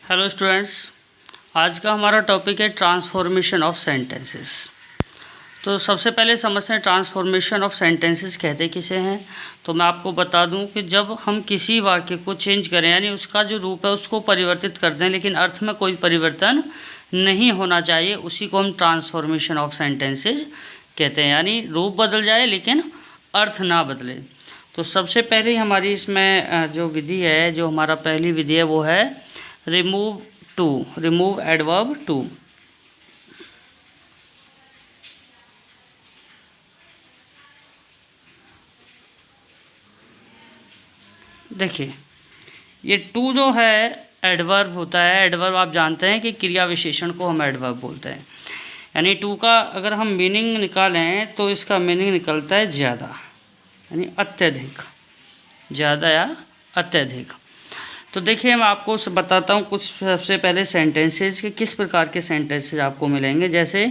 Hello students, आज का हमारा टॉपिक है ट्रांसफॉर्मेशन ऑफ सेंटेंसेस। तो सबसे पहले समझते हैं ट्रांसफॉर्मेशन ऑफ सेंटेंसेस कहते किसे हैं। तो मैं आपको बता दूं कि जब हम किसी वाक्य को चेंज करें, यानी उसका जो रूप है उसको परिवर्तित कर दें, लेकिन अर्थ में कोई परिवर्तन नहीं होना चाहिए, उसी को हम ट्रांसफॉर्मेशन ऑफ सेंटेंसेस कहते हैं। यानी रूप बदल जाए लेकिन अर्थ ना बदले। तो सबसे पहले हमारी इसमें जो विधि है, जो हमारा पहली विधि है वो है रिमूव एडवर्ब टू। देखिए, ये टू जो है एडवर्ब होता है। एडवर्ब आप जानते हैं कि क्रिया विशेषण को हम एडवर्ब बोलते हैं। यानी टू का अगर हम मीनिंग निकालें तो इसका मीनिंग निकलता है ज़्यादा, यानी अत्यधिक, ज़्यादा या अत्यधिक। तो देखिए, मैं आपको बताता हूँ कुछ सबसे पहले सेंटेंसेस के किस प्रकार के सेंटेंसेस आपको मिलेंगे। जैसे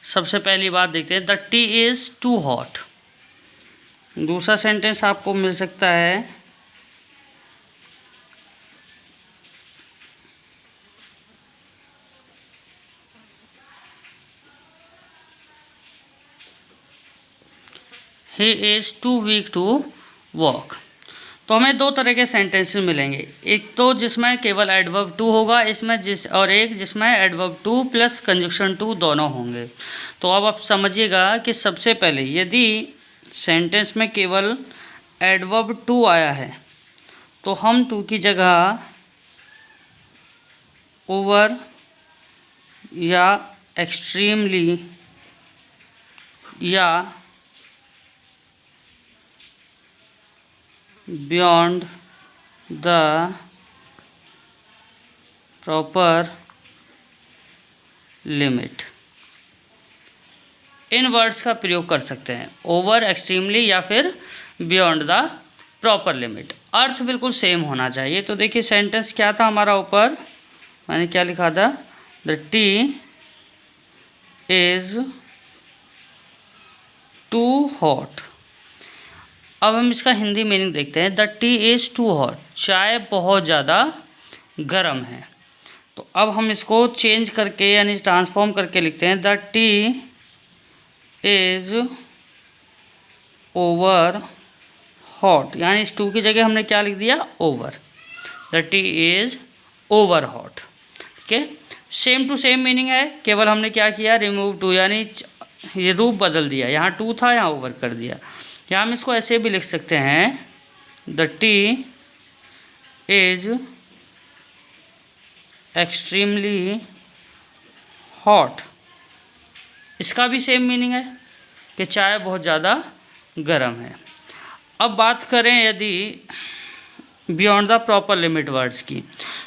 सबसे पहली बात देखते हैं, the tea is too hot. दूसरा सेंटेंस आपको मिल सकता है, he is too weak to walk. तो हमें दो तरह के सेंटेंसेस मिलेंगे, एक तो जिसमें केवल एडवर्ब टू होगा इसमें और एक जिसमें adverb too plus conjunction to दोनों होंगे। तो अब आप समझिएगा कि सबसे पहले यदि सेंटेंस में केवल एडवर्ब टू आया है तो हम टू की जगह ओवर या एक्सट्रीमली या beyond the proper limit, in words का प्रयोग कर सकते हैं, ओवर, एक्सट्रीमली या फिर बियॉन्ड द प्रॉपर लिमिट। अर्थ बिल्कुल सेम होना चाहिए। तो देखिए, सेंटेंस क्या था हमारा, ऊपर मैंने क्या लिखा था, the tea is too hot. अब हम इसका हिंदी मीनिंग देखते हैं, the tea is too hot, चाय बहुत ज़्यादा गर्म है। तो अब हम इसको चेंज करके यानी ट्रांसफॉर्म करके लिखते हैं, the tea is over hot. यानी इस टू की जगह हमने क्या लिख दिया, over. The tea is over hot. ठीक है, सेम टू सेम मीनिंग है, केवल हमने क्या किया, रिमूव टू, यानी ये रूप बदल दिया। यहाँ टू था, यहाँ ओवर कर दिया। या हम इसको ऐसे भी लिख सकते हैं, the tea is extremely hot. इसका भी सेम मीनिंग है कि चाय बहुत ज़्यादा गर्म है। अब बात करें यदि beyond the proper limit words की,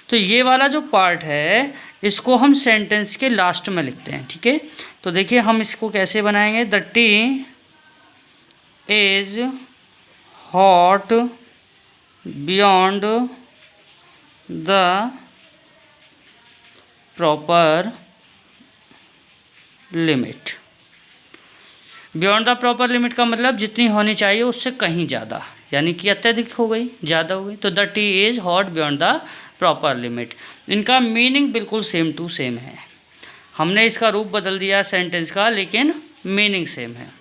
तो ये वाला जो पार्ट है इसको हम सेंटेंस के लास्ट में लिखते हैं। ठीक है, तो देखिए हम इसको कैसे बनाएंगे, the tea is hot beyond the proper limit. Beyond the proper limit का मतलब जितनी होनी चाहिए उससे कहीं ज़्यादा, यानी कि अत्यधिक हो गई, ज़्यादा हो गई। तो the tea is hot beyond the proper limit, इनका मीनिंग बिल्कुल सेम टू सेम है। हमने इसका रूप बदल दिया सेंटेंस का, लेकिन मीनिंग सेम है।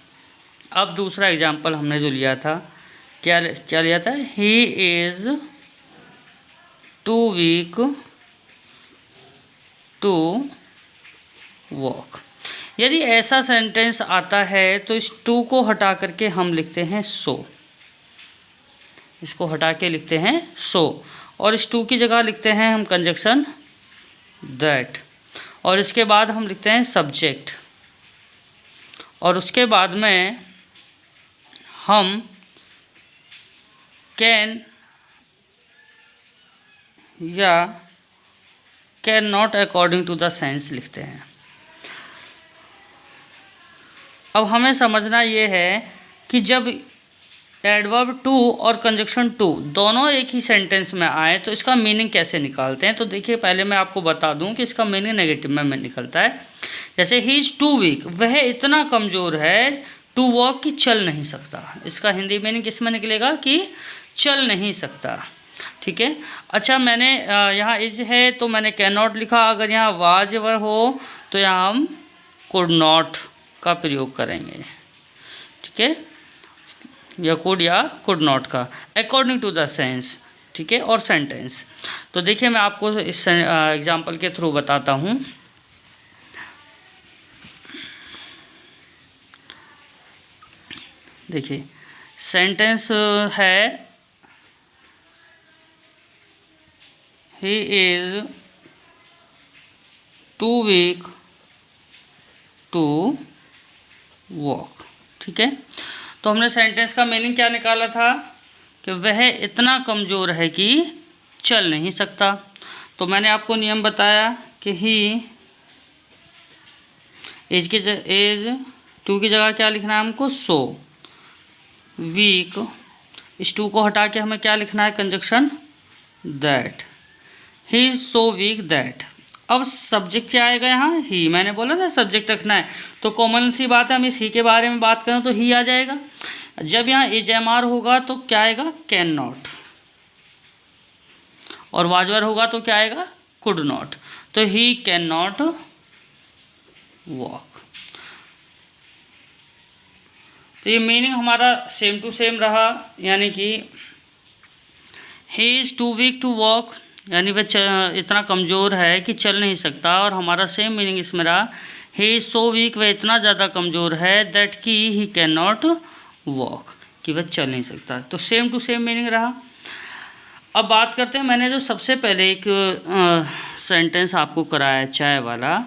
अब दूसरा एग्जाम्पल हमने जो लिया था, क्या लिया था, he is too weak to walk. यदि ऐसा सेंटेंस आता है तो इस टू को हटा करके हम लिखते हैं सो। इसको हटा के लिखते हैं सो, और इस टू की जगह लिखते हैं हम कंजक्शन दैट, और इसके बाद हम लिखते हैं सब्जेक्ट, और उसके बाद में हम कैन या can not according to the sense लिखते हैं। अब हमें समझना ये है कि जब एडवर्ब टू और कंजक्शन टू दोनों एक ही सेंटेंस में आए तो इसका मीनिंग कैसे निकालते हैं। तो देखिए, पहले मैं आपको बता दूं कि इसका मीनिंग नेगेटिव में निकलता है। जैसे ही इज़ टू वीक, वह इतना कमज़ोर है टू वॉक कि चल नहीं सकता। इसका हिंदी मीनिंग किस में निकलेगा कि चल नहीं सकता। ठीक है। अच्छा, मैंने यहाँ इज है तो मैंने कैन नॉट लिखा। अगर यहाँ वाज वर हो तो यहाँ हम कुड नॉट का प्रयोग करेंगे। ठीक है, या कुड या कुड नॉट का, अकॉर्डिंग टू द सेंस। ठीक है, और सेंटेंस। तो देखिए मैं आपको इस एग्जाम्पल के थ्रू बताता हूँ। देखिए सेंटेंस है he is too weak to walk. ठीक है, तो हमने सेंटेंस का मीनिंग क्या निकाला था कि वह इतना कमज़ोर है कि चल नहीं सकता। तो मैंने आपको नियम बताया कि ही एज टू की जगह क्या लिखना है हमको, सो। वीक, इस टू को हटा के हमें क्या लिखना है, conjunction that. He is so weak that. अब सब्जेक्ट क्या आएगा यहाँ, ही। मैंने बोला ना सब्जेक्ट रखना है, तो कॉमन सी बात है, हम इस ही के बारे में बात करें तो ही आ जाएगा। जब यहाँ इज एम आर होगा तो क्या आएगा, कैन नॉट। और वाजवर होगा तो क्या आएगा, कुड नॉट। तो ही कैन नॉट वॉक। तो ये मीनिंग हमारा सेम टू सेम रहा, यानी कि he is too weak to walk, यानी वह इतना कमज़ोर है कि चल नहीं सकता। और हमारा सेम मीनिंग इसमें रहा, ही इज़ सो वीक, वह इतना ज़्यादा कमज़ोर है, दैट कि ही कैन नॉट वॉक, कि वह चल नहीं सकता। तो सेम टू सेम मीनिंग रहा। अब बात करते हैं, मैंने जो सबसे पहले एक सेंटेंस आपको कराया चाय वाला,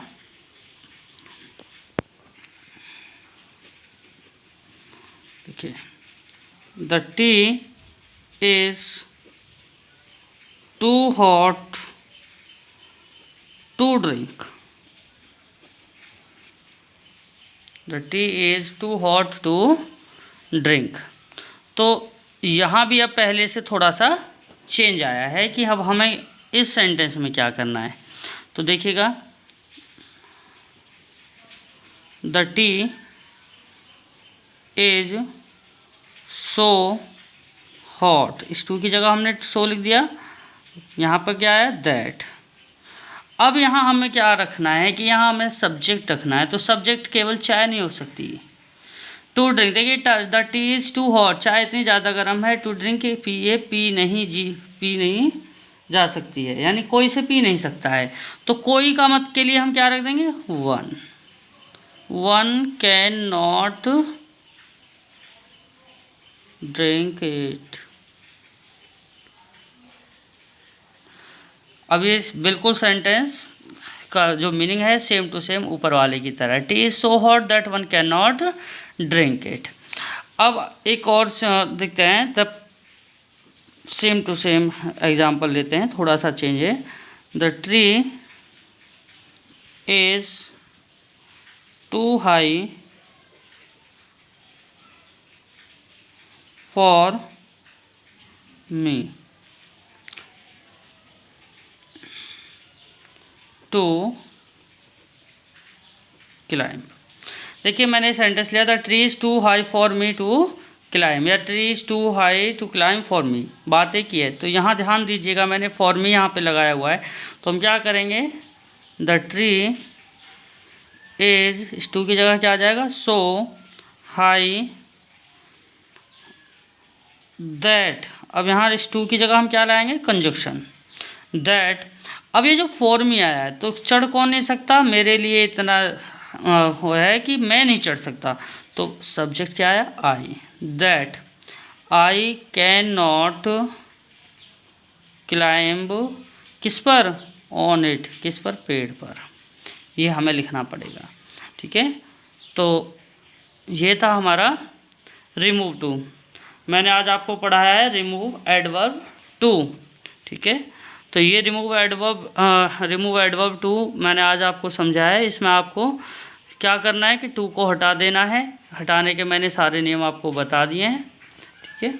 देखिए the tea is too hot to drink. The tea is too hot to drink. तो यहाँ भी अब पहले से थोड़ा सा चेंज आया है कि अब हमें इस सेंटेंस में क्या करना है। तो देखिएगा, the T is so hot, इस टू की जगह हमने सो लिख दिया, यहाँ पर क्या है, दैट। अब यहाँ हमें क्या रखना है कि यहाँ हमें सब्जेक्ट रखना है। तो सब्जेक्ट केवल चाय नहीं हो सकती, टू ड्रिंक। देखिए the tea is too hot, चाय इतनी ज़्यादा गर्म है, टू ड्रिंक पी नहीं जा सकती है, यानी कोई से पी नहीं सकता है। तो कोई का मत के लिए हम क्या रख देंगे, one can not drink it. अब ये बिल्कुल सेंटेंस का जो मीनिंग है सेम टू सेम ऊपर वाले की तरह, tea is so hot that one can not drink it. अब एक और देखते हैं, the same to same example लेते हैं, थोड़ा सा चेंज है। The tree is too high for me to climb. देखिए मैंने सेंटेंस लिया था, tree is too high for me to climb, या tree is too high to climb for me, बात एक ही है। तो यहाँ ध्यान दीजिएगा, मैंने फॉर मी यहाँ पे लगाया हुआ है। तो हम क्या करेंगे, द ट्री इज, इस टू की जगह क्या आ जाएगा, सो हाई दैट। अब यहाँ इस टू की जगह हम क्या लाएंगे, कंजक्शन दैट। अब ये जो फॉर मी आया है, तो चढ़ कौन नहीं सकता, मेरे लिए इतना हो है कि मैं नहीं चढ़ सकता। तो सब्जेक्ट क्या है, I, that I can not climb, किस पर, ऑन इट, किस पर, पेड़ पर। ये हमें लिखना पड़ेगा। ठीक है, तो ये था हमारा रिमूव टू। मैंने आज आपको पढ़ाया है रिमूव एडवर्ब टू। ठीक है, तो ये रिमूव एडवर्ब टू मैंने आज आपको समझाया है। इसमें आपको क्या करना है कि टू को हटा देना है। हटाने के मैंने सारे नियम आपको बता दिए हैं। ठीक है।